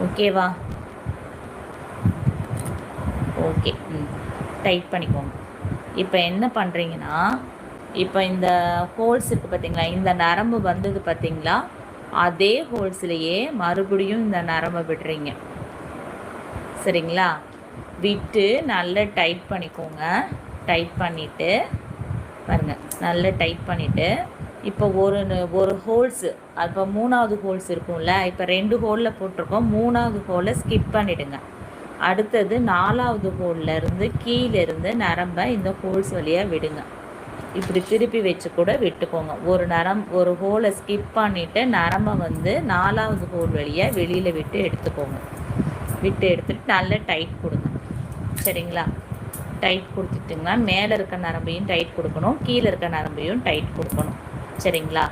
ஓகேவா? Okay. Tight பண்ணிக்கோங்க. இப்போ என்ன பண்ணுறீங்கன்னா, இப்போ இந்த ஹோல்ஸ் இருக்குது பார்த்தீங்களா, இந்த நரம்பு வந்தது பார்த்தீங்களா, அதே ஹோல்ஸ்லேயே மறுபடியும் இந்த நரம்பை விடுறீங்க. சரிங்களா? விட்டு நல்லா டைட் பண்ணிக்கோங்க. டைட் பண்ணிவிட்டு பாருங்கள், நல்லா டைட் பண்ணிவிட்டு இப்போ ஒரு ஹோல்ஸு, அப்போ 3வது ஹோல்ஸ் இருக்கும்ல, இப்போ 2 ஹோலில் போட்டிருக்கோம், 3வது ஹோலை ஸ்கிப் பண்ணிவிடுங்க. அடுத்தது 4வது ஹோல்லேருந்து கீழேருந்து நரம்பை இந்த ஹோல்ஸ் வழியாக விடுங்க. இப்படி திருப்பி வச்சு கூட விட்டுக்கோங்க. ஒரு ஹோலை ஸ்கிப் பண்ணிவிட்டு நரம்பை வந்து 4வது ஹோல் வழியாக வெளியில் விட்டு எடுத்துக்கோங்க. விட்டு எடுத்துகிட்டு நல்லா டைட் கொடுங்க. சரிங்களா? டைட் கொடுத்துட்டிங்கன்னா மேலே இருக்க நரம்பையும் டைட் கொடுக்கணும், கீழே இருக்க நரம்பையும் டைட் கொடுக்கணும். சரிங்களா?